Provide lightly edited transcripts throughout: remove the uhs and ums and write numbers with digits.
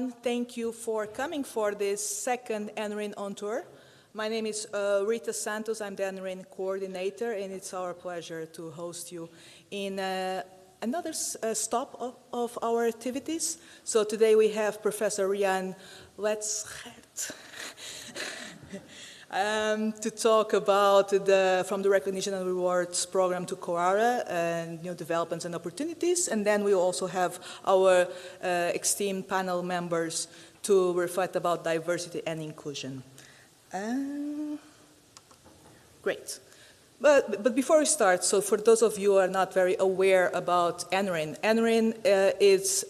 everyone. Thank you for coming for this second NRIN-on-Tour. My name is Rita Santos. I'm the NRIN coordinator, and it's our pleasure to host you in another stop of our activities. So today we have Professor Rianne Letschert to talk about from the Recognition and Rewards Program to CoARA and new developments and opportunities. And then we also have our esteemed panel members to reflect about diversity and inclusion. Great. But before we start, so for those of you who are not very aware about NRIN, NRIN is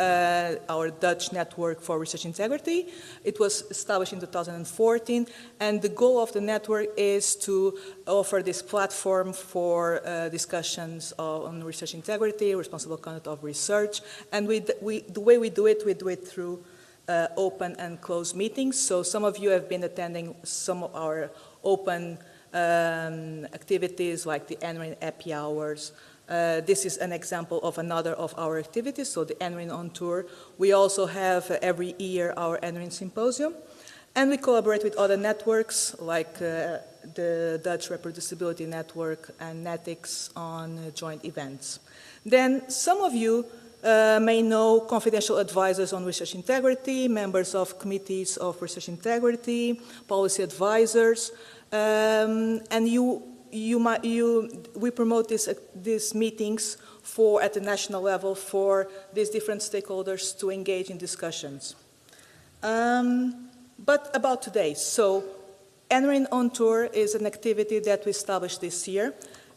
our Dutch network for research integrity. It was established in 2014, and the goal of the network is to offer this platform for discussions on research integrity, responsible conduct of research, and the way we do it through open and closed meetings. So some of you have been attending some of our open activities like the NRIN Happy Hours. This is an example of another of our activities, so the NRIN-on-Tour. We also have every year our NRIN Symposium, and we collaborate with other networks like the Dutch Reproducibility Network and NETICS on joint events. Then some of you may know confidential advisors on research integrity, members of committees of research integrity, policy advisors, and we promote these meetings at the national level for these different stakeholders to engage in discussions. But about today, so NRIN-on-Tour is an activity that we established this year,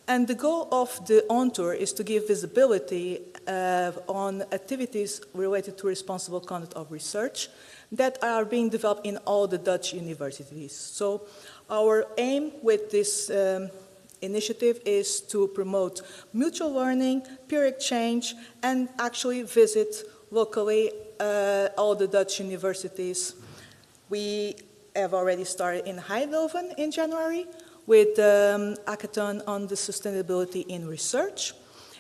and the goal of the on-tour is to give visibility on activities related to responsible conduct of research that are being developed in all the Dutch universities. So our aim with this initiative is to promote mutual learning, peer exchange, and actually visit locally all the Dutch universities. We have already started in Eindhoven in January with hackathon on the sustainability in research,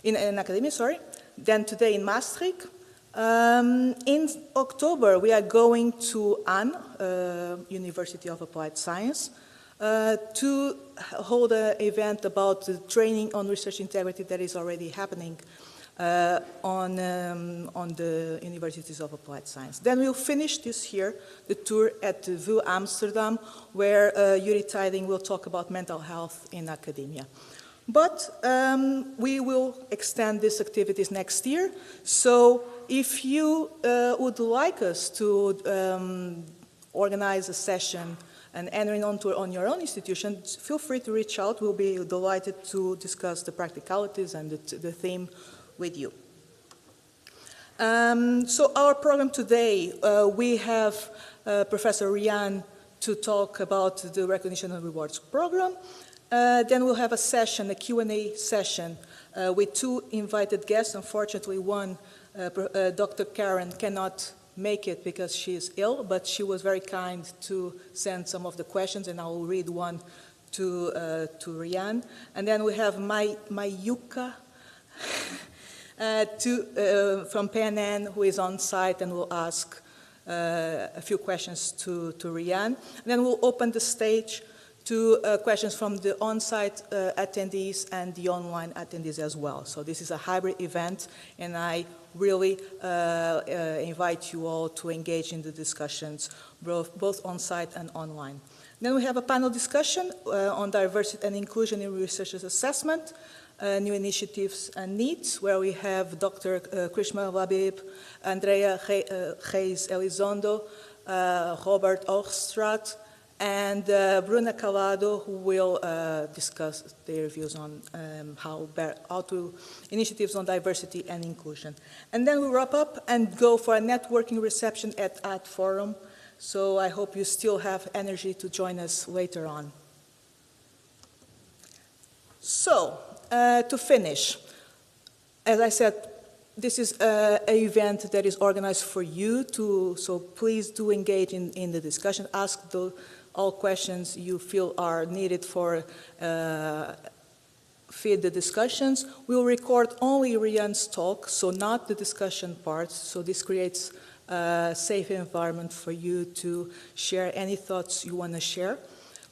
in academia, sorry. Then today in Maastricht. In October, we are going to NRIN, University of Applied Science, to hold an event about the training on research integrity that is already happening on the Universities of Applied Science. Then we'll finish this year the tour at the VU Amsterdam, where Yuri Tiding will talk about mental health in academia. But we will extend these activities next year. So if you would like us to organize a session, an NRIN-on-Tour on your own institution, feel free to reach out. We'll be delighted to discuss the practicalities and the theme with you. So our program today, we have Professor Rianne to talk about the Recognition and Rewards Program. Then we'll have a session, a Q&A session, with two invited guests. Unfortunately, one, Dr. Karen, cannot make it because she is ill, but she was very kind to send some of the questions, and I will read one to Rianne. And then we have Mayuka from PNN, who is on site and will ask a few questions to Rianne. And then we'll open the stage to questions from the on-site attendees and the online attendees as well. So this is a hybrid event, and I really invite you all to engage in the discussions, both on-site and online. Then we have a panel discussion on diversity and inclusion in researchers' assessment, new initiatives and needs, where we have Dr. Krishma Labib, Andrea Reis Elizondo, Robert Oogstraat, and Bruna Calado, who will discuss their views on initiatives on diversity and inclusion. And then we wrap up and go for a networking reception at Art Forum. So I hope you still have energy to join us later on. So, to finish, as I said, this is an event that is organized for you, so please do engage in the discussion. Ask all questions you feel are needed for feed the discussions. We'll record only Rianne's talk, so not the discussion part, so this creates safe environment for you to share any thoughts you want to share.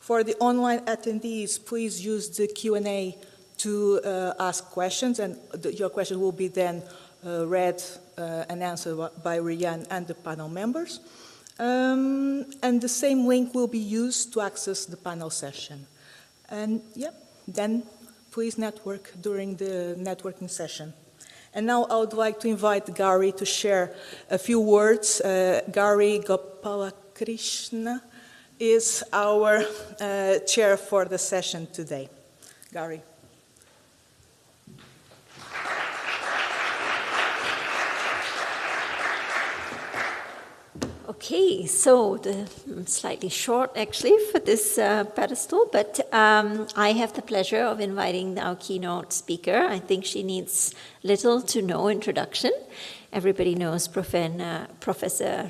For the online attendees, please use the Q&A to ask questions, and your question will be then read and answered by Rianne and the panel members. And the same link will be used to access the panel session. And yeah, then please network during the networking session. And now I would like to invite Gary to share a few words. Gary Gopalakrishna is our chair for the session today. Gary. Okay, so I'm slightly short actually for this pedestal, but I have the pleasure of inviting our keynote speaker. I think she needs little to no introduction. Everybody knows Professor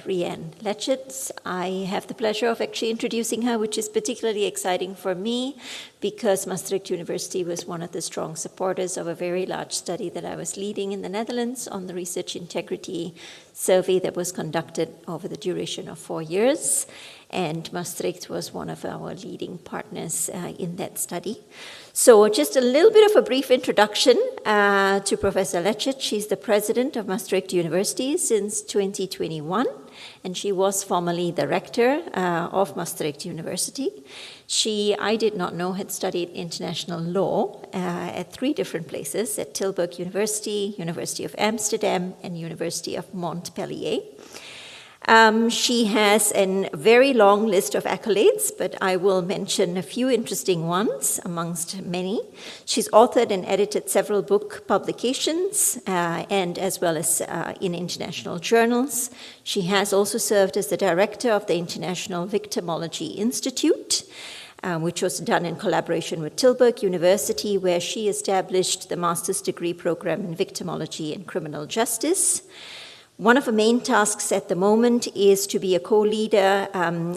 Rianne Letschert. I have the pleasure of actually introducing her, which is particularly exciting for me because Maastricht University was one of the strong supporters of a very large study that I was leading in the Netherlands on the research integrity survey that was conducted over the duration of 4 years. And Maastricht was one of our leading partners in that study. So just a little bit of a brief introduction to Professor Letschert. She's the president of Maastricht University since 2021, and she was formerly the rector of Maastricht University. She, I did not know, had studied international law at 3 different places, at Tilburg University, University of Amsterdam, and University of Montpellier. She has a very long list of accolades, but I will mention a few interesting ones amongst many. She's authored and edited several book publications, and as well as in international journals. She has also served as the director of the International Victimology Institute, which was done in collaboration with Tilburg University, where she established the master's degree program in victimology and criminal justice. One of her main tasks at the moment is to be a co-leader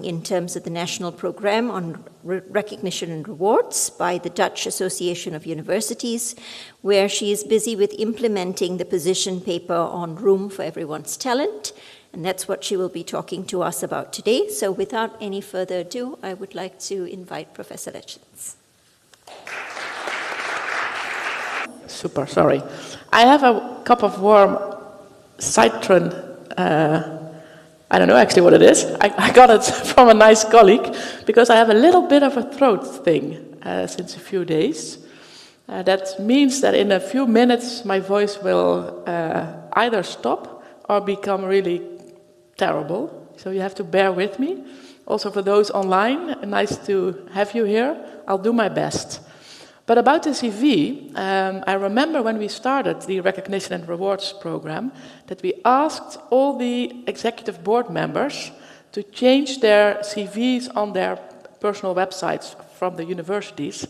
in terms of the national program on recognition and rewards by the Dutch Association of Universities, where she is busy with implementing the position paper on Room for Everyone's Talent, and that's what she will be talking to us about today. So without any further ado, I would like to invite Professor Letschert. Super, sorry. I have a cup of warm citation. I don't know actually what it is. I got it from a nice colleague because I have a little bit of a throat thing since a few days. That means that in a few minutes my voice will either stop or become really terrible. So you have to bear with me. Also for those online, nice to have you here. I'll do my best. But about the CV, I remember when we started the Recognition and Rewards program that we asked all the executive board members to change their CVs on their personal websites from the universities,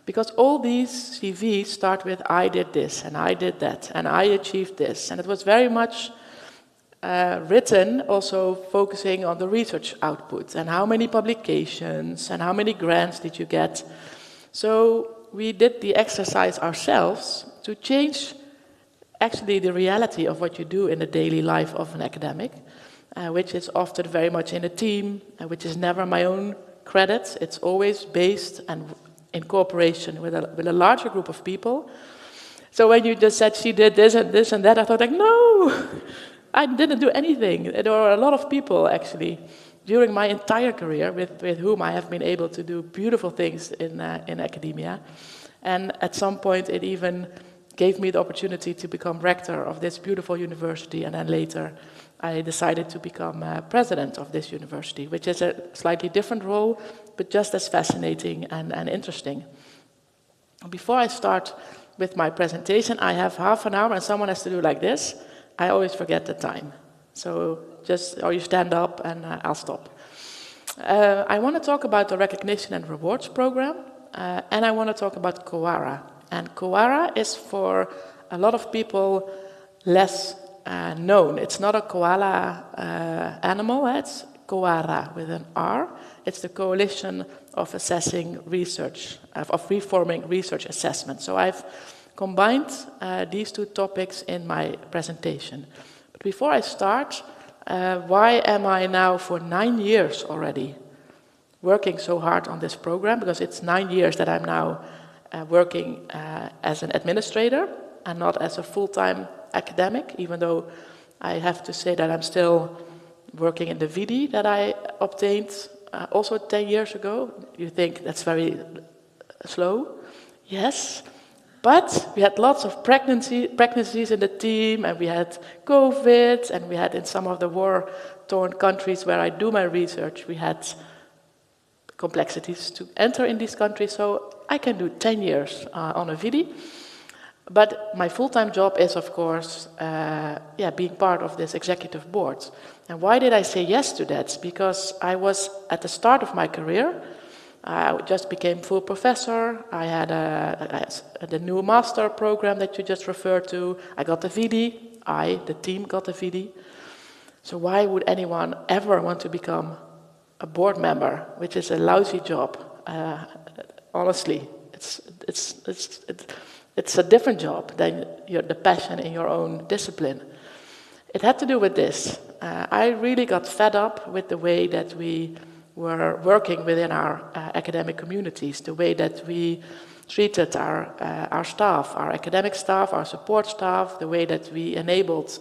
because all these CVs start with I did this and I did that and I achieved this. And it was very much written also focusing on the research output and how many publications and how many grants did you get. So we did the exercise ourselves to change actually the reality of what you do in the daily life of an academic, which is often very much in a team, which is never my own credit. It's always based and in cooperation with a larger group of people. So when you just said she did this and that, I thought like, no, I didn't do anything. There were a lot of people actually during my entire career with whom I have been able to do beautiful things in academia. And at some point it even gave me the opportunity to become rector of this beautiful university, and then later I decided to become president of this university, which is a slightly different role, but just as fascinating and interesting. Before I start with my presentation, I have half an hour and someone has to do like this. I always forget the time. So or you stand up and I'll stop. I want to talk about the Recognition and Rewards program, and I want to talk about CoARA. And CoARA is for a lot of people less known. It's not a koala animal, it's CoARA with an R. It's the Coalition of Assessing Research, of Reforming Research Assessment. So I've combined these two topics in my presentation. But before I start, why am I now for 9 years already working so hard on this program? Because it's 9 years that I'm now working as an administrator and not as a full-time academic, even though I have to say that I'm still working in the VD that I obtained also 10 years ago. You think that's very slow? Yes. But we had lots of pregnancies in the team, and we had COVID, and we had in some of the war-torn countries where I do my research, we had complexities to enter in these countries, so I can do 10 years on a VD. But my full-time job is, of course, being part of this executive board. And why did I say yes to that? Because I was at the start of my career. I just became full professor. I had the new master program that you just referred to. I got the VD. The team got the VD. So why would anyone ever want to become a board member, which is a lousy job? Honestly, it's a different job than the passion in your own discipline. It had to do with this. I really got fed up with the way that we were working within our academic communities, the way that we treated our staff, our academic staff, our support staff, the way that we enabled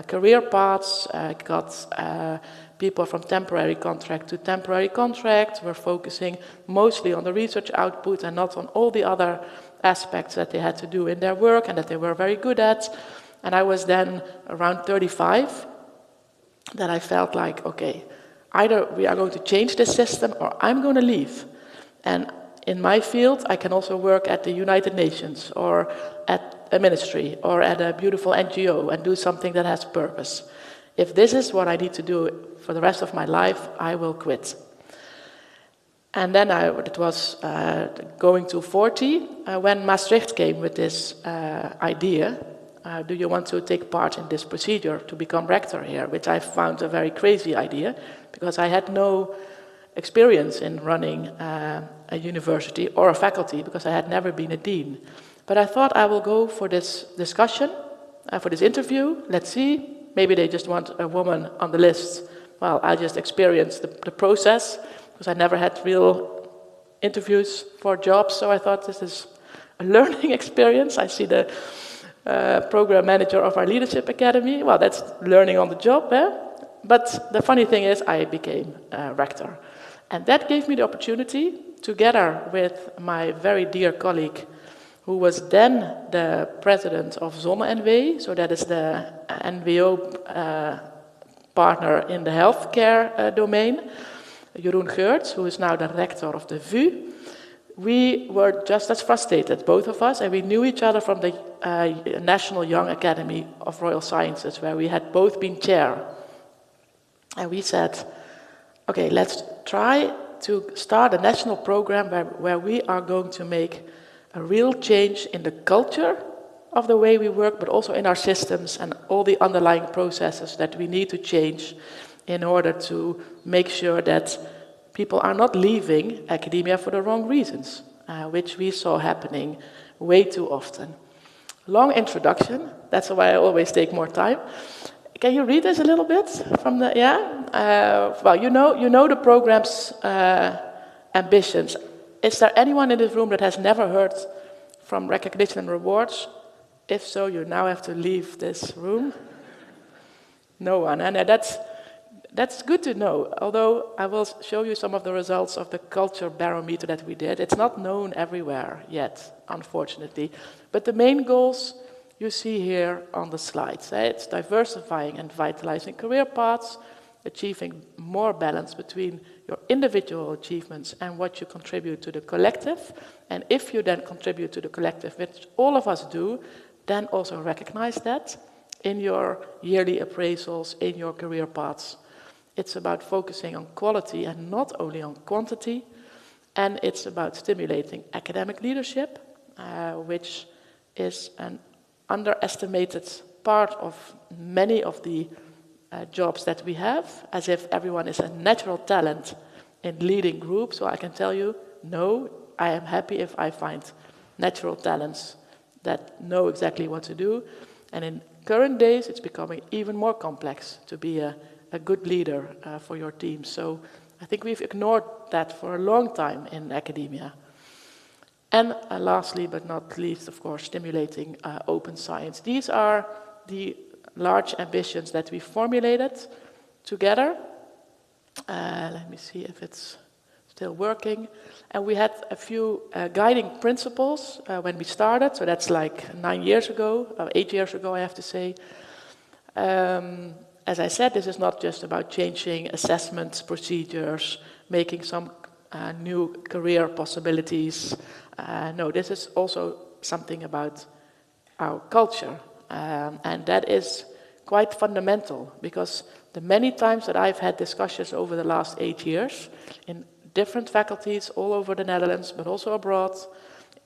career paths, got people from temporary contract to temporary contract. We're focusing mostly on the research output and not on all the other aspects that they had to do in their work and that they were very good at. And I was then around 35, that I felt like, okay, either we are going to change this system or I'm going to leave. And in my field, I can also work at the United Nations or at a ministry or at a beautiful NGO and do something that has purpose. If this is what I need to do for the rest of my life, I will quit. And then it was going to 40 when Maastricht came with this idea. Do you want to take part in this procedure to become rector here? Which I found a very crazy idea, because I had no experience in running a university or a faculty, because I had never been a dean. But I thought I will go for this discussion, for this interview. Let's see. Maybe they just want a woman on the list. Well, I just experienced the process, because I never had real interviews for jobs. So I thought this is a learning experience. I see the program manager of our leadership academy. Well, that's learning on the job. But the funny thing is, I became rector. And that gave me the opportunity, together with my very dear colleague, who was then the president of Zonne-NW, so that is the NWO partner in the healthcare domain, Jeroen Geurts, who is now the rector of the VU. We were just as frustrated, both of us, and we knew each other from the National Young Academy of Royal Sciences, where we had both been chair. And we said, okay, let's try to start a national program where we are going to make a real change in the culture of the way we work, but also in our systems and all the underlying processes that we need to change in order to make sure that people are not leaving academia for the wrong reasons, which we saw happening way too often. Long introduction, that's why I always take more time. Can you read this a little bit from the, well, you know the program's ambitions. Is there anyone in this room that has never heard from Recognition and Rewards? If so, you now have to leave this room. No one, and that's good to know, although I will show you some of the results of the culture barometer that we did. It's not known everywhere yet, unfortunately. But the main goals you see here on the slides. It's diversifying and vitalizing career paths, achieving more balance between your individual achievements and what you contribute to the collective. And if you then contribute to the collective, which all of us do, then also recognize that in your yearly appraisals, in your career paths. It's about focusing on quality and not only on quantity. And it's about stimulating academic leadership, which is an underestimated part of many of the jobs that we have, as if everyone is a natural talent in leading groups. So I can tell you, no, I am happy if I find natural talents that know exactly what to do. And in current days, it's becoming even more complex to be a a good leader for your team. So I think we've ignored that for a long time in academia. And lastly, but not least, of course, stimulating open science. These are the large ambitions that we formulated together. Let me see if it's still working. And we had a few guiding principles when we started, so that's like 9 years ago, 8 years ago, I have to say. As I said, this is not just about changing assessment procedures, making some new career possibilities. No, this is also something about our culture. And that is quite fundamental, because the many times that I've had discussions over the last 8 years in different faculties all over the Netherlands, but also abroad,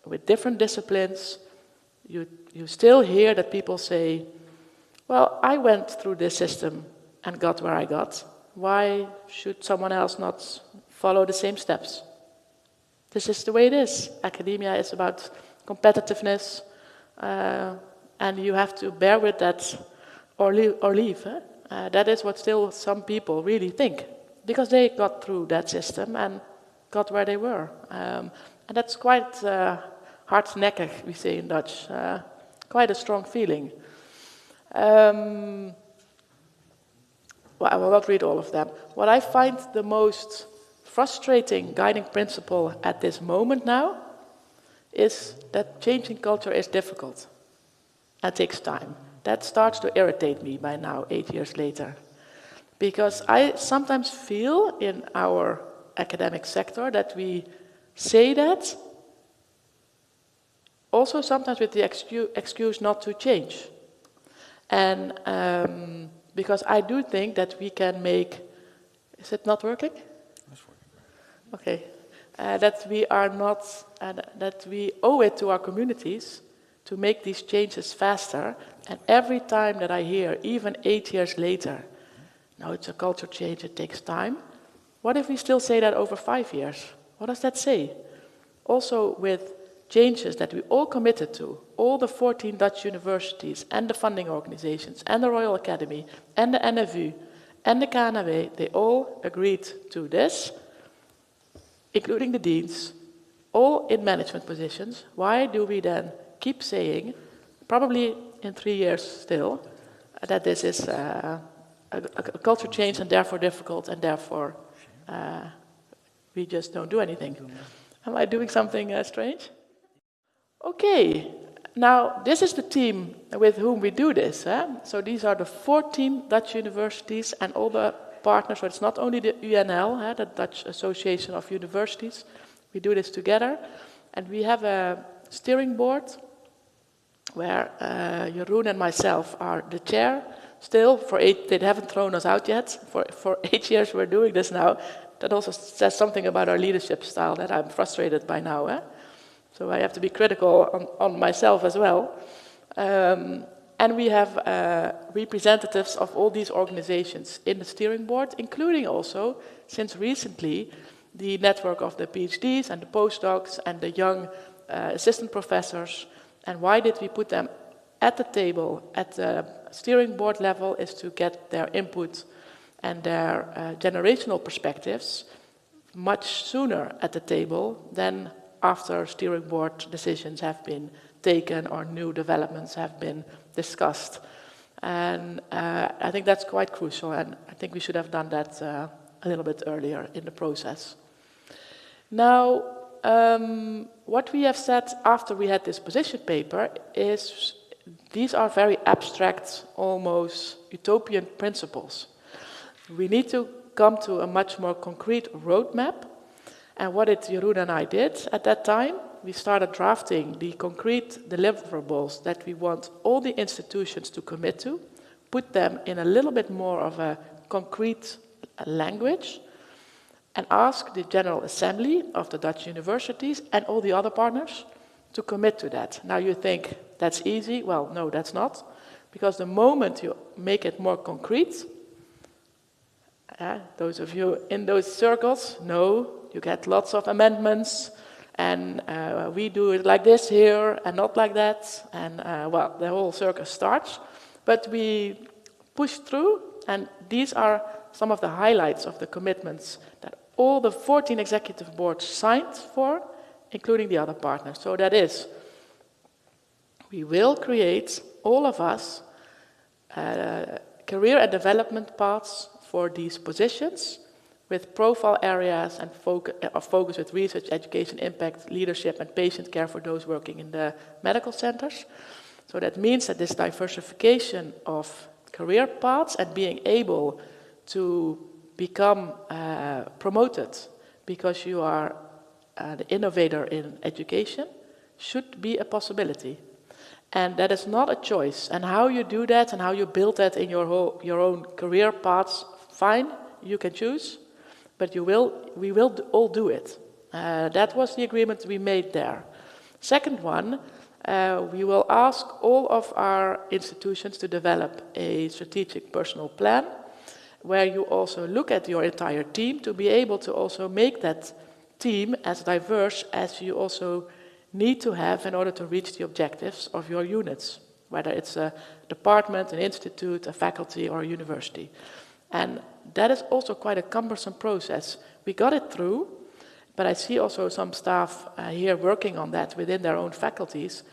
with different disciplines, you still hear that people say, well, I went through this system and got where I got. Why should someone else not follow the same steps? This is the way it is. Academia is about competitiveness, and you have to bear with that or leave. That is what still some people really think, because they got through that system and got where they were. And that's quite hardnekkig, we say in Dutch, quite a strong feeling. Well, I will not read all of them. What I find the most frustrating guiding principle at this moment now is that changing culture is difficult and takes time. That starts to irritate me by now, 8 years later. Because I sometimes feel in our academic sector that we say that, also sometimes with the excuse not to change. And because I do think that we can make, is it not working? It's working. Okay. That we are not, that we owe it to our communities to make these changes faster. And every time that I hear, even 8 years later, no, it's a culture change, it takes time. What if we still say that over 5 years? What does that say? Also with changes that we all committed to, all the 14 Dutch universities and the funding organizations and the Royal Academy and the NFU and the KNW, they all agreed to this, including the deans, all in management positions. Why do we then keep saying, probably in 3 years still, that this is a culture change and therefore difficult and therefore we just don't do anything? Am I doing something strange? Okay, now this is the team with whom we do this. So these are the 14 Dutch universities and all the partners, so it's not only the UNL, the Dutch Association of Universities. We do this together, and we have a steering board where Jeroen and myself are the chair. Still, for 8, they haven't thrown us out yet. For 8 years we're doing this now. That also says something about our leadership style that I'm frustrated by now. So I have to be critical on myself as well. And we have representatives of all these organizations in the steering board, including also, since recently, the network of the PhDs and the postdocs and the young assistant professors. And why did we put them at the table, at the steering board level, is to get their input and their generational perspectives much sooner at the table than after steering board decisions have been taken or new developments have been discussed. And I think that's quite crucial, and I think we should have done that a little bit earlier in the process. Now, what we have said after we had this position paper is these are very abstract, almost utopian principles. We need to come to a much more concrete roadmap. And what Jeroen and I did at that time, we started drafting the concrete deliverables that we want all the institutions to commit to, put them in a little bit more of a concrete language, and ask the General Assembly of the Dutch universities and all the other partners to commit to that. Now you think, that's easy. Well, no, that's not. Because the moment you make it more concrete, those of you in those circles know you get lots of amendments, and we do it like this here and not like that, and well, the whole circus starts. But we push through, and these are some of the highlights of the commitments that all the 14 executive boards signed for, including the other partners. So that is, we will create, all of us, career and development paths for these positions with profile areas and focus with research, education, impact, leadership and patient care for those working in the medical centers. So that means that this diversification of career paths and being able to become promoted because you are the innovator in education should be a possibility. And that is not a choice. And how you do that and how you build that in your own career paths, fine, you can choose, but we will all do it. That was the agreement we made there. Second one, we will ask all of our institutions to develop a strategic personal plan where you also look at your entire team to be able to also make that team as diverse as you also need to have in order to reach the objectives of your units, whether it's a department, an institute, a faculty, or a university. And that is also quite a cumbersome process. We got it through, but I see also some staff here working on that within their own faculties.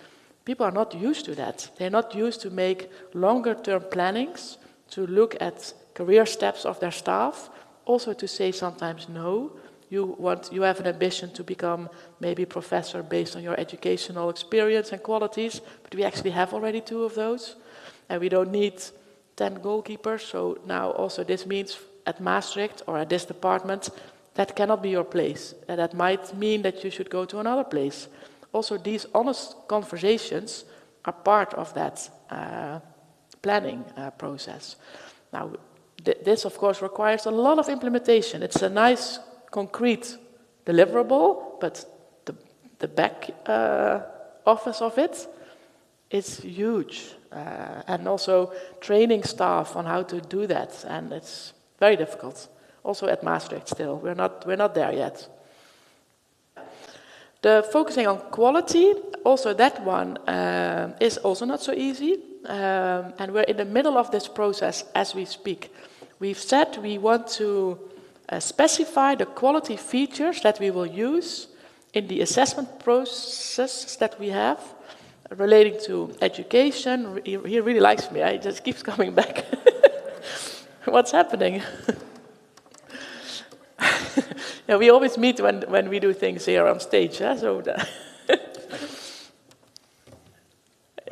People are not used to that. They're not used to make longer-term plannings, to look at career steps of their staff, also to say sometimes no. You have an ambition to become maybe professor based on your educational experience and qualities, but we actually have already 2 of those, and we don't need 10 goalkeepers. So now also this means at Maastricht or at this department, that cannot be your place. And that might mean that you should go to another place. Also, these honest conversations are part of that planning process. Now, this of course requires a lot of implementation. It's a nice concrete deliverable, but the back office of it is huge. And also training staff on how to do that, and it's very difficult. Also at Maastricht still, we're not there yet. The focusing on quality, also that one is also not so easy, and we're in the middle of this process as we speak. We've said we want to specify the quality features that we will use in the assessment process that we have relating to education. He really likes me, he just keeps coming back. What's happening? Yeah, we always meet when we do things here on stage, huh? So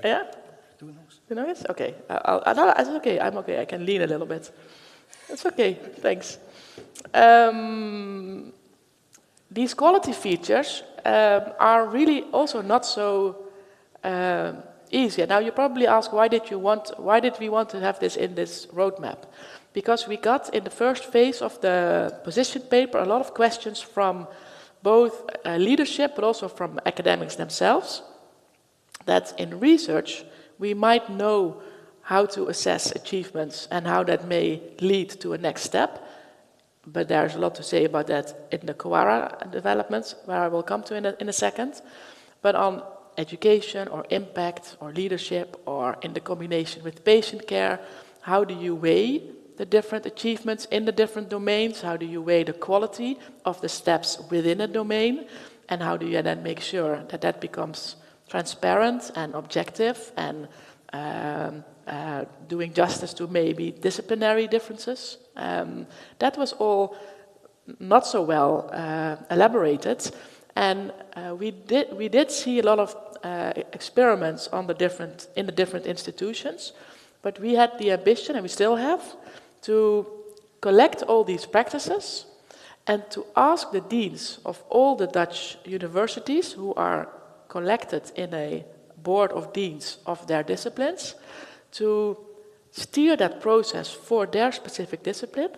yeah? You know it? Okay. It's okay, I'm okay, I can lean a little bit. It's okay, thanks. These quality features are really also not so easy. Now you probably ask, why did we want to have this in this roadmap? Because we got in the first phase of the position paper a lot of questions from both leadership but also from academics themselves, that in research we might know how to assess achievements and how that may lead to a next step. But there's a lot to say about that in the CoARA developments, where I will come to in a second. But on education or impact or leadership or in the combination with patient care, how do you weigh the different achievements in the different domains? How do you weigh the quality of the steps within a domain? And how do you then make sure that that becomes transparent and objective and doing justice to maybe disciplinary differences? That was all not so well elaborated, and we did see a lot of experiments in the different institutions, but we had the ambition, and we still have, to collect all these practices and to ask the deans of all the Dutch universities who are collected in a board of deans of their disciplines to steer that process for their specific discipline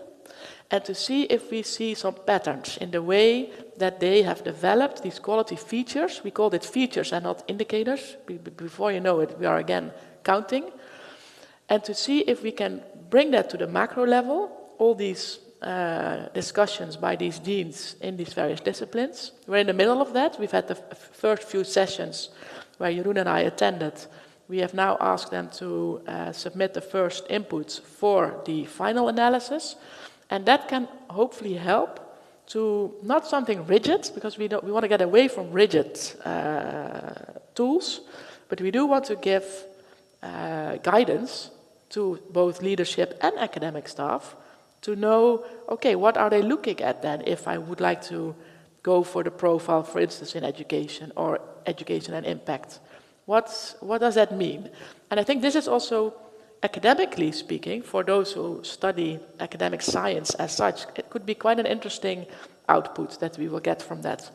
and to see if we see some patterns in the way that they have developed these quality features. We called it features and not indicators. Before you know it, we are again counting. And to see if we can bring that to the macro level, all these discussions by these deans in these various disciplines. We're in the middle of that. We've had the first few sessions where Jeroen and I attended. We have now asked them to submit the first inputs for the final analysis. And that can hopefully help to not something rigid, because we want to get away from rigid tools, but we do want to give guidance to both leadership and academic staff to know, okay, what are they looking at then if I would like to go for the profile, for instance, in education or education and impact? What does that mean? And I think this is also, academically speaking, for those who study academic science as such, it could be quite an interesting output that we will get from that.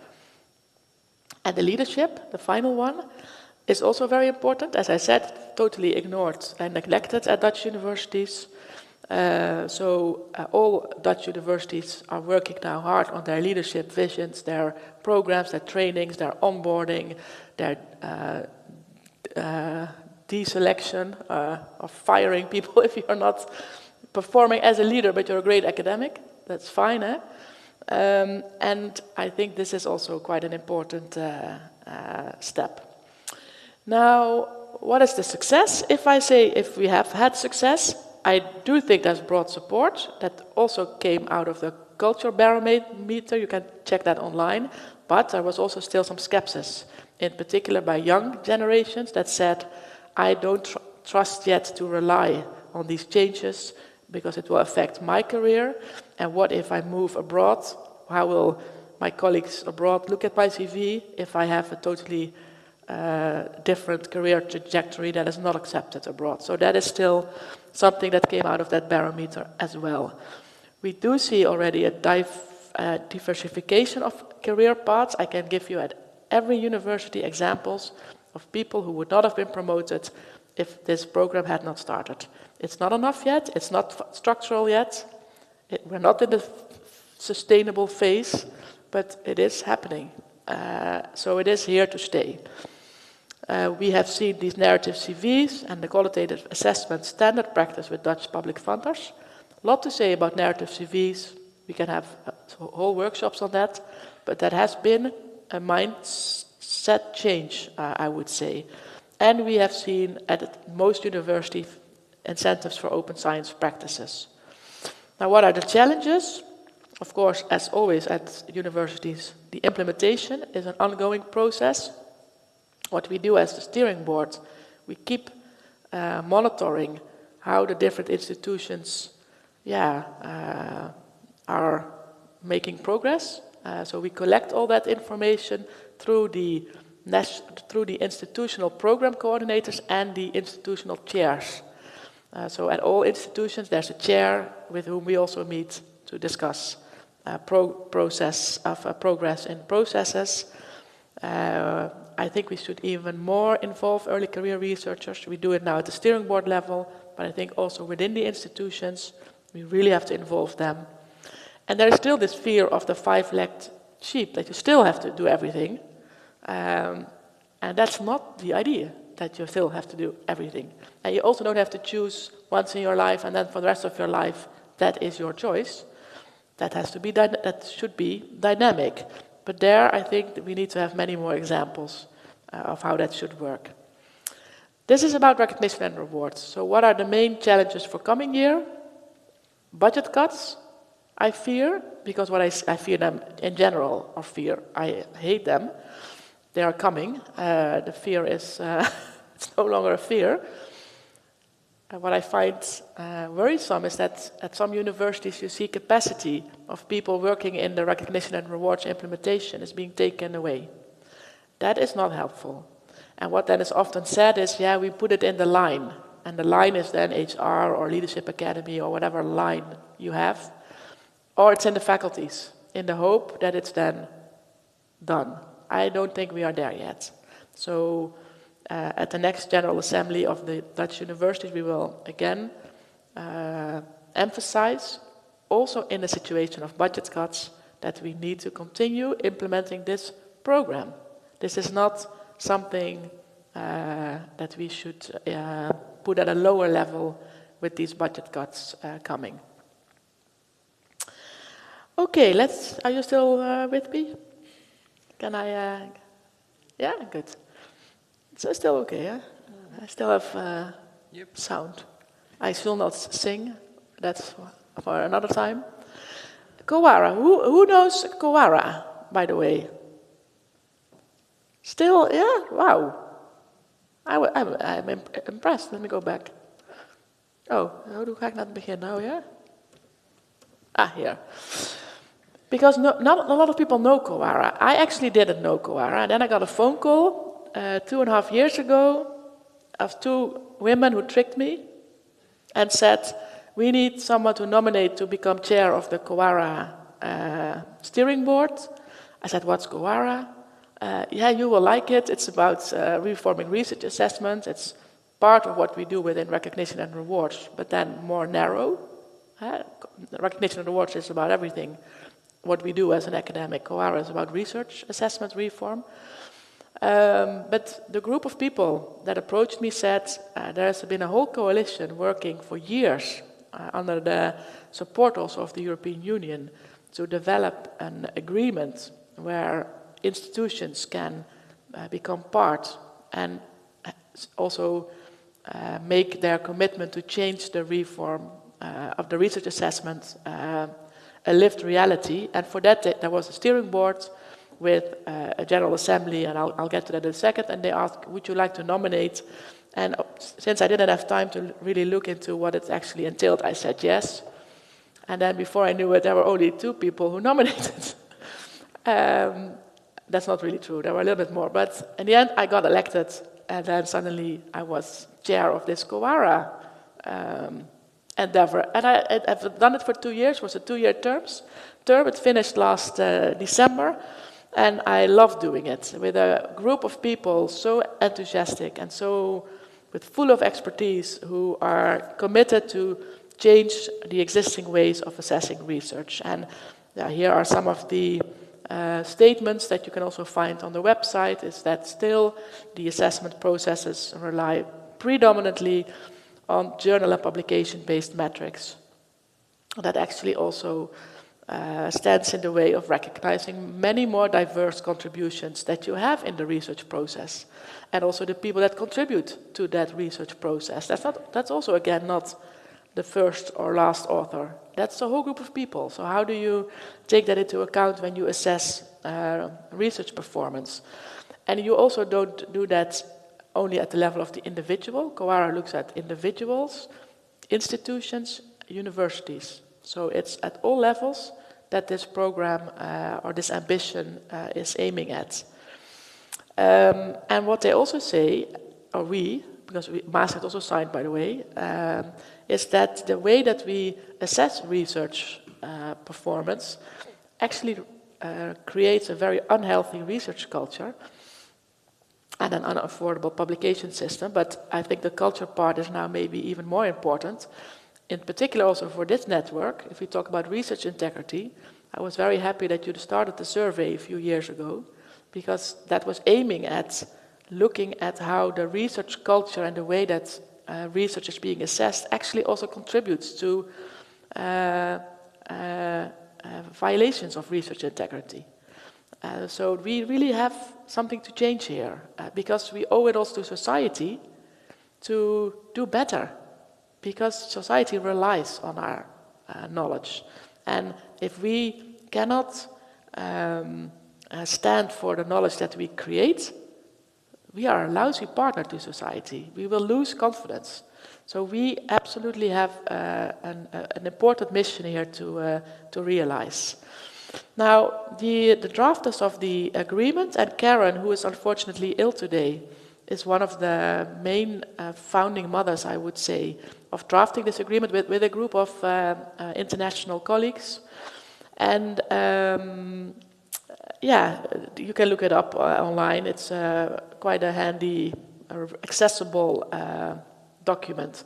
And the leadership, the final one, is also very important. As I said, totally ignored and neglected at Dutch universities. All Dutch universities are working now hard on their leadership visions, their programs, their trainings, their onboarding, their deselection, of firing people if you're not performing as a leader, but you're a great academic. That's fine, eh? And I think this is also quite an important step. Now, what is the success? If I say if we have had success, I do think there's broad support that also came out of the culture barometer. You can check that online. But there was also still some skepsis, in particular by young generations that said, I don't trust yet to rely on these changes because it will affect my career. And what if I move abroad? How will my colleagues abroad look at my CV if I have a totally different career trajectory that is not accepted abroad? So that is still something that came out of that barometer as well. We do see already a diversification of career paths. I can give you at every university examples of people who would not have been promoted if this program had not started. It's not enough yet, it's not structural yet, we're not in the sustainable phase, but it is happening. So it is here to stay. We have seen these narrative CVs and the qualitative assessment standard practice with Dutch public funders. A lot to say about narrative CVs. We can have whole workshops on that, but that has been a mindset change, I would say. And we have seen at most universities incentives for open science practices. Now, what are the challenges? Of course, as always at universities, the implementation is an ongoing process. What we do as the steering board, we keep monitoring how the different institutions are making progress. So we collect all that information through the institutional program coordinators and the institutional chairs. So at all institutions, there's a chair with whom we also meet to discuss progress in processes. I think we should even more involve early career researchers. We do it now at the steering board level, but I think also within the institutions, we really have to involve them. And there is still this fear of the five-legged sheep, that you still have to do everything. And that's not the idea, that you still have to do everything. And you also don't have to choose once in your life and then for the rest of your life, that is your choice. That has to be that should be dynamic. But there, I think that we need to have many more examples of how that should work. This is about recognition and rewards. So what are the main challenges for coming year? Budget cuts, I fear, because what I fear them in general, or fear, I hate them. They are coming. The fear is, it's no longer a fear. What I find worrisome is that at some universities you see capacity of people working in the recognition and rewards implementation is being taken away. That is not helpful. And what then is often said is, yeah, we put it in the line. And the line is then HR or Leadership Academy or whatever line you have. Or it's in the faculties, in the hope that it's then done. I don't think we are there yet. So at the next General Assembly of the Dutch universities, we will again emphasize, also in a situation of budget cuts, that we need to continue implementing this program. This is not something that we should put at a lower level with these budget cuts coming. Okay, are you still with me? Can I, yeah, good. So still okay, yeah? I still have sound. I shall not sing, that's for another time. CoARA. Who knows CoARA, by the way? Still, yeah? Wow. I'm impressed. Let me go back. Oh, hoe ga ik naar het begin nou, yeah? Ah, here. Because not a lot of people know CoARA. I actually didn't know CoARA. And then I got a phone call 2.5 years ago of 2 women who tricked me and said, we need someone to nominate to become chair of the CoARA steering board. I said, what's CoARA? Yeah, you will like it. It's about reforming research assessment. It's part of what we do within recognition and rewards, but then more narrow. Recognition and rewards is about everything. What we do as an academic, CoARA is about research assessment reform. But the group of people that approached me said there's been a whole coalition working for years under the support also of the European Union to develop an agreement where institutions can become part and also make their commitment to change the reform of the research assessment a lived reality. And for that, there was a steering board with a General Assembly, and I'll get to that in a second, and they asked, would you like to nominate? And since I didn't have time to really look into what it actually entailed, I said yes. And then before I knew it, there were only 2 people who nominated. That's not really true, there were a little bit more. But in the end, I got elected, and then suddenly I was chair of this CoARA endeavor. And I've done it for 2 years, it was a 2-year term. It finished last December. And I love doing it with a group of people so enthusiastic and so full of expertise who are committed to change the existing ways of assessing research. And here are some of the statements that you can also find on the website, is that still the assessment processes rely predominantly on journal and publication-based metrics. That actually also stands in the way of recognizing many more diverse contributions that you have in the research process, and also the people that contribute to that research process. That's also, again, not the first or last author. That's a whole group of people. So how do you take that into account when you assess research performance? And you also don't do that only at the level of the individual. CoARA looks at individuals, institutions, universities. So it's at all levels that this program or this ambition is aiming at. And what they also say, or because Maastricht also signed, by the way, is that the way that we assess research performance actually creates a very unhealthy research culture and an unaffordable publication system. But I think the culture part is now maybe even more important. In particular also for this network, if we talk about research integrity, I was very happy that you started the survey a few years ago, because that was aiming at looking at how the research culture and the way that research is being assessed actually also contributes to violations of research integrity. So we really have something to change here, because we owe it also to society to do better. Because society relies on our knowledge. And if we cannot stand for the knowledge that we create, we are a lousy partner to society. We will lose confidence. So we absolutely have an important mission here to realize. Now, the drafters of the agreement, and Karen, who is unfortunately ill today, is one of the main founding mothers, I would say, of drafting this agreement with a group of international colleagues. And yeah, you can look it up online. It's quite a handy, accessible document.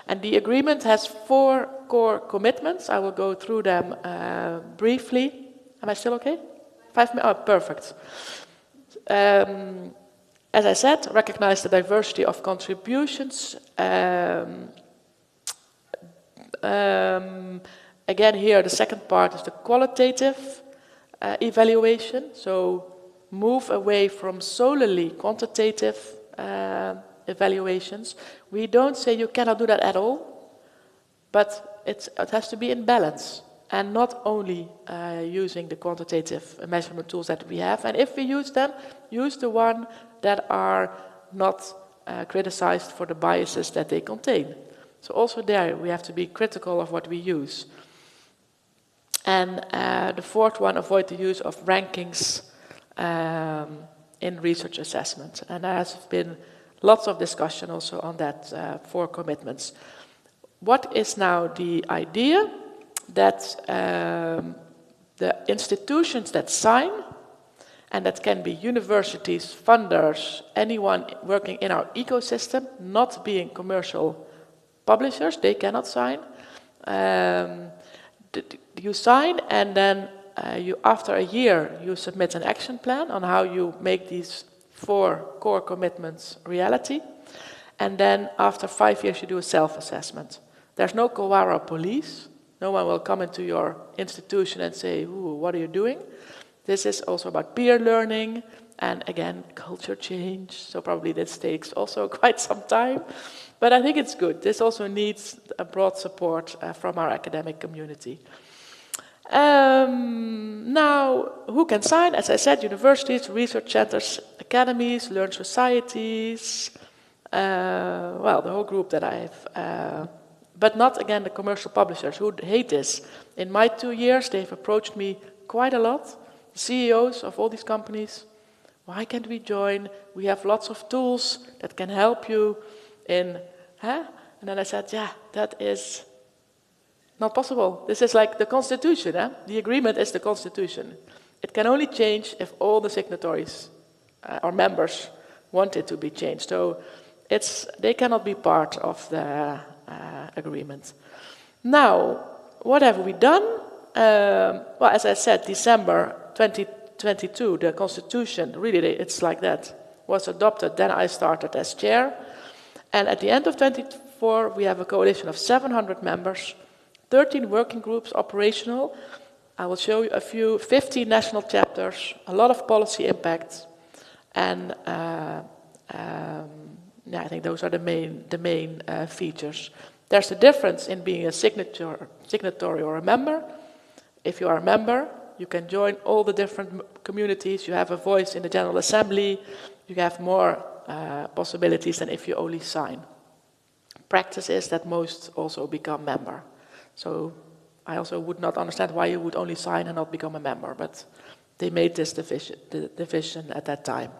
And the agreement has 4 core commitments. I will go through them briefly. Am I still okay? 5 minutes? Oh, perfect. As I said, recognize the diversity of contributions. Again, here the second part is the qualitative evaluation. So move away from solely quantitative evaluations. We don't say you cannot do that at all, but it has to be in balance. and not only using the quantitative measurement tools that we have. And if we use them, use the one that are not criticized for the biases that they contain. So also there, we have to be critical of what we use. And the fourth one, avoid the use of rankings in research assessment. And there has been lots of discussion also on that 4 commitments. What is now the idea? That the institutions that sign, and that can be universities, funders, anyone working in our ecosystem, not being commercial publishers, they cannot sign. You sign, and then after a year, you submit an action plan on how you make these 4 core commitments reality. And then after 5 years, you do a self-assessment. There's no CoARA police. No one will come into your institution and say, ooh, what are you doing? This is also about peer learning and, again, culture change. So probably this takes also quite some time. But I think it's good. This also needs a broad support from our academic community. Now, who can sign? As I said, universities, research centers, academies, learned societies, well, the whole group that I've... but not, again, the commercial publishers who hate this. In my 2 years, they've approached me quite a lot. The CEOs of all these companies, why can't we join? We have lots of tools that can help you in... And then I said, yeah, that is not possible. This is like the Constitution. The agreement is the Constitution. It can only change if all the signatories or members want it to be changed. So they cannot be part of the... agreement. Now, what have we done? Well, as I said, December 2022, the Constitution, really, it's like that, was adopted. Then I started as chair. And at the end of 2024, we have a coalition of 700 members, 13 working groups operational. I will show you a few, 15 national chapters, a lot of policy impact. And yeah, I think those are the main features. There's a difference in being a signatory or a member. If you are a member, you can join all the different communities. You have a voice in the General Assembly. You have more possibilities than if you only sign. Practice is that most also become member. So I also would not understand why you would only sign and not become a member, but they made this division at that time.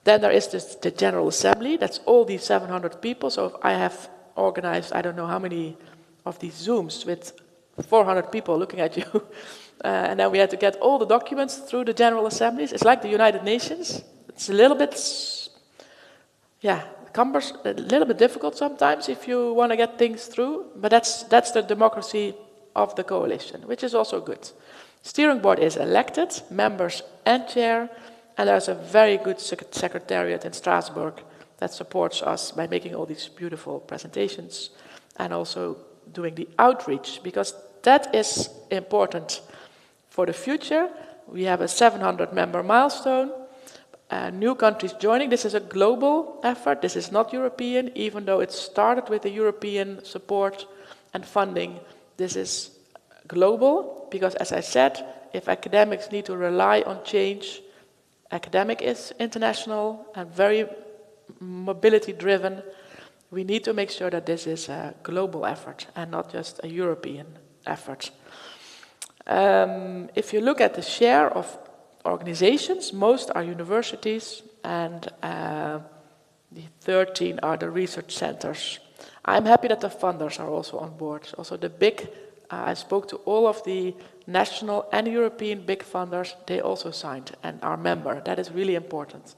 Then there is the General Assembly. That's all these 700 people. So if I have organized, I don't know how many of these Zooms with 400 people looking at you. And then we had to get all the documents through the General Assemblies. It's like the United Nations. It's a little bit, yeah, a little bit difficult sometimes if you want to get things through. But that's the democracy of the coalition, which is also good. Steering board is elected, members and chair. And there's a very good secretariat in Strasbourg that supports us by making all these beautiful presentations and also doing the outreach, because that is important for the future. We have a 700-member milestone, new countries joining. This is a global effort. This is not European, even though it started with the European support and funding. This is global, because as I said, if academics need to rely on change, academic is international and very mobility-driven. We need to make sure that this is a global effort and not just a European effort. If you look at the share of organizations, most are universities and the 13 are the research centers. I'm happy that the funders are also on board. Also the big, I spoke to all of the national and European big funders, they also signed and are member. That is really important.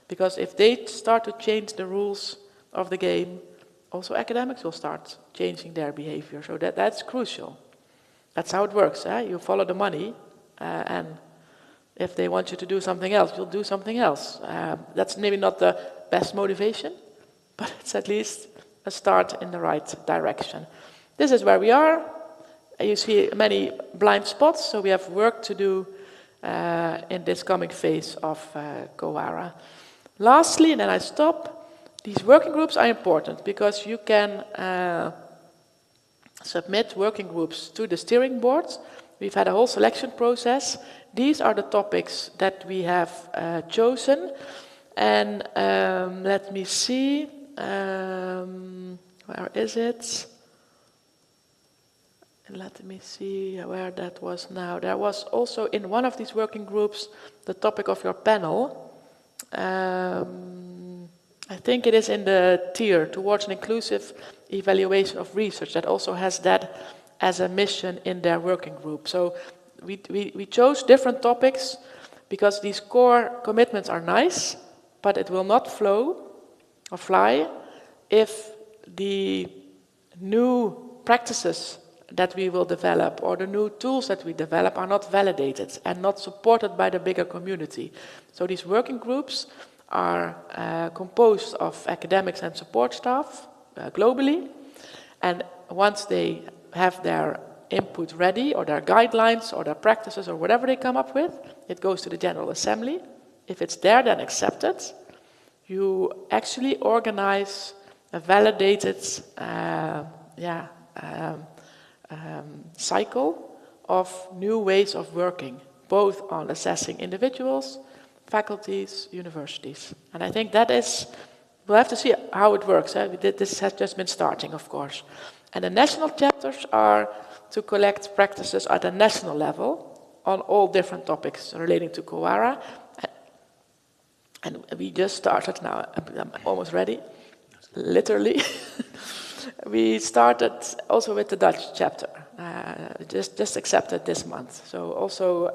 Because if they start to change the rules of the game, also academics will start changing their behavior. So that's crucial. That's how it works. You follow the money, and if they want you to do something else, you'll do something else. That's maybe not the best motivation, but it's at least a start in the right direction. This is where we are. You see many blind spots, so we have work to do in this coming phase of CoARA. Lastly, and then I stop, these working groups are important because you can submit working groups to the steering board. We've had a whole selection process. These are the topics that we have chosen. And let me see, where is it? Let me see where that was now. There was also in one of these working groups the topic of your panel. I think it is in the tier towards an inclusive evaluation of research that also has that as a mission in their working group. So we chose different topics because these core commitments are nice, but it will not flow or fly if the new practices that we will develop or the new tools that we develop are not validated and not supported by the bigger community. So these working groups are composed of academics and support staff globally, and once they have their input ready or their guidelines or their practices or whatever they come up with, it goes to the General Assembly. If it's there, then accepted. You actually organize a validated cycle of new ways of working, both on assessing individuals, faculties, universities. And I think that is, we'll have to see how it works. This has just been starting, of course. And the national chapters are to collect practices at a national level on all different topics relating to CoARA. And we just started now, I'm almost ready, literally. We started also with the Dutch chapter, just accepted this month. So also,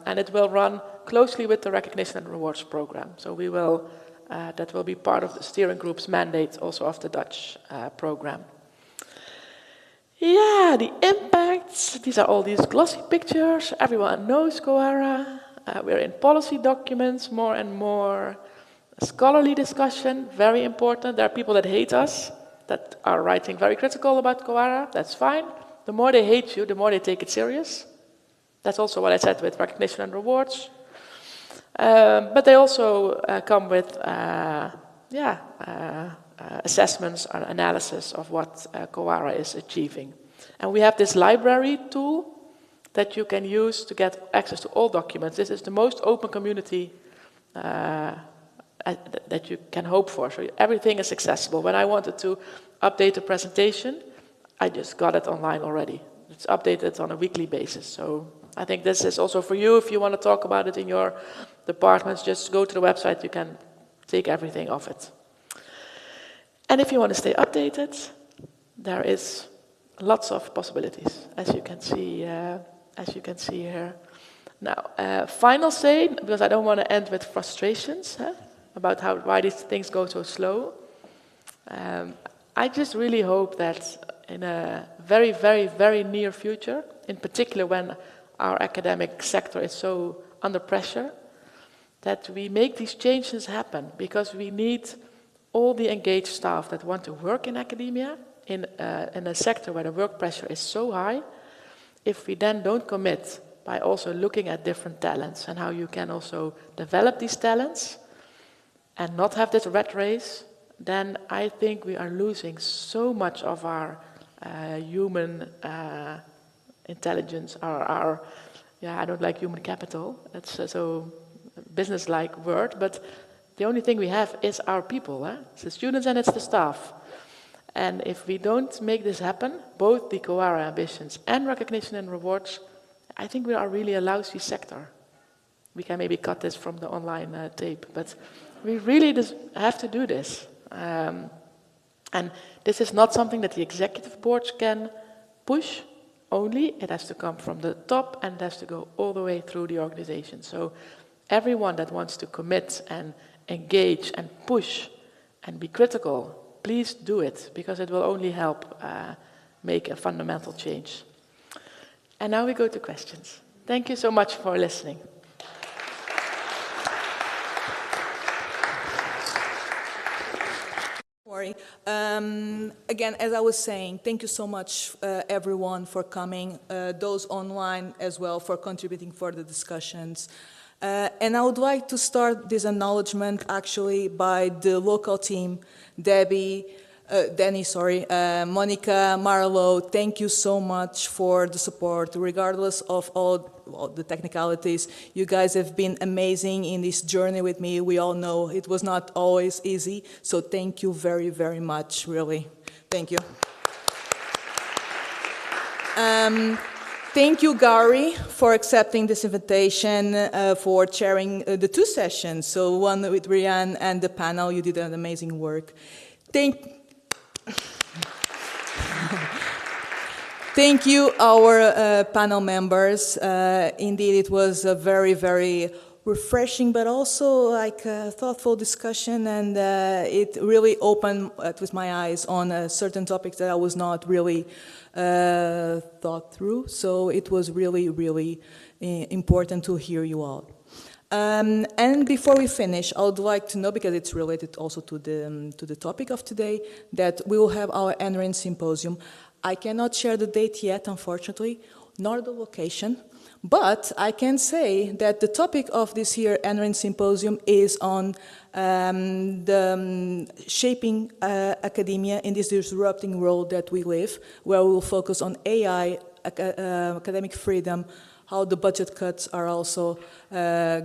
and it will run closely with the Recognition and Rewards program. So we will, that will be part of the steering group's mandate also of the Dutch program. Yeah, the impacts, these are all these glossy pictures. Everyone knows CoARA. We're in policy documents more and more. Scholarly discussion, very important. There are people that hate us, that are writing very critical about CoARA. That's fine. The more they hate you, the more they take it serious. That's also what I said with recognition and rewards. But they also come with assessments and analysis of what CoARA is achieving. And we have this library tool that you can use to get access to all documents. This is the most open community that you can hope for. So everything is accessible. When I wanted to update a presentation, I just got it online already. It's updated on a weekly basis. So I think this is also for you. If you want to talk about it in your departments, just go to the website. You can take everything off it. And if you want to stay updated, there is lots of possibilities, as you can see here. Now, final say, because I don't want to end with frustrations about why these things go so slow. I just really hope that in a very, very, very near future, in particular when our academic sector is so under pressure, that we make these changes happen, because we need all the engaged staff that want to work in academia, in a sector where the work pressure is so high. If we then don't commit by also looking at different talents and how you can also develop these talents and not have this rat race, then I think we are losing so much of our human intelligence, I don't like human capital, that's so business-like word, but the only thing we have is our people. It's the students and it's the staff. And if we don't make this happen, both the CoARA ambitions and recognition and rewards, I think we are really a lousy sector. We can maybe cut this from the online tape, but we really have to do this. And this is not something that the executive boards can push only. It has to come from the top and it has to go all the way through the organization. So everyone that wants to commit and engage and push and be critical, please do it, because it will only help make a fundamental change. And now we go to questions. Thank you so much for listening. Again, as I was saying, thank you so much, everyone, for coming, those online as well for contributing for the discussions. And I would like to start this acknowledgement actually by the local team, Debbie, Danny, sorry, Monica, Marlo, thank you so much for the support, regardless of all the technicalities. You guys have been amazing in this journey with me. We all know it was not always easy, so thank you very, very much, really. Thank you. Thank you, Gary, for accepting this invitation, for chairing the two sessions. So one with Rianne and the panel, you did an amazing work. Thank you, our panel members. Indeed, it was a very, very refreshing, but also like a thoughtful discussion, and it really opened with my eyes on certain topics that I was not really thought through. So it was really, really important to hear you all. And before we finish, I would like to know, because it's related also to the topic of today, that we will have our NRIN symposium. I cannot share the date yet, unfortunately, nor the location, but I can say that the topic of this year NRIN symposium is on shaping academia in this disrupting world that we live, where we will focus on AI, academic freedom, how the budget cuts are also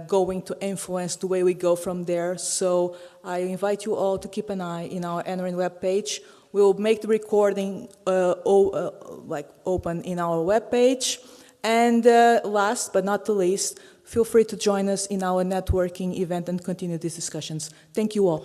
going to influence the way we go from there. So I invite you all to keep an eye in our NRIN webpage. We'll make the recording open in our webpage. And last but not the least, feel free to join us in our networking event and continue these discussions. Thank you all.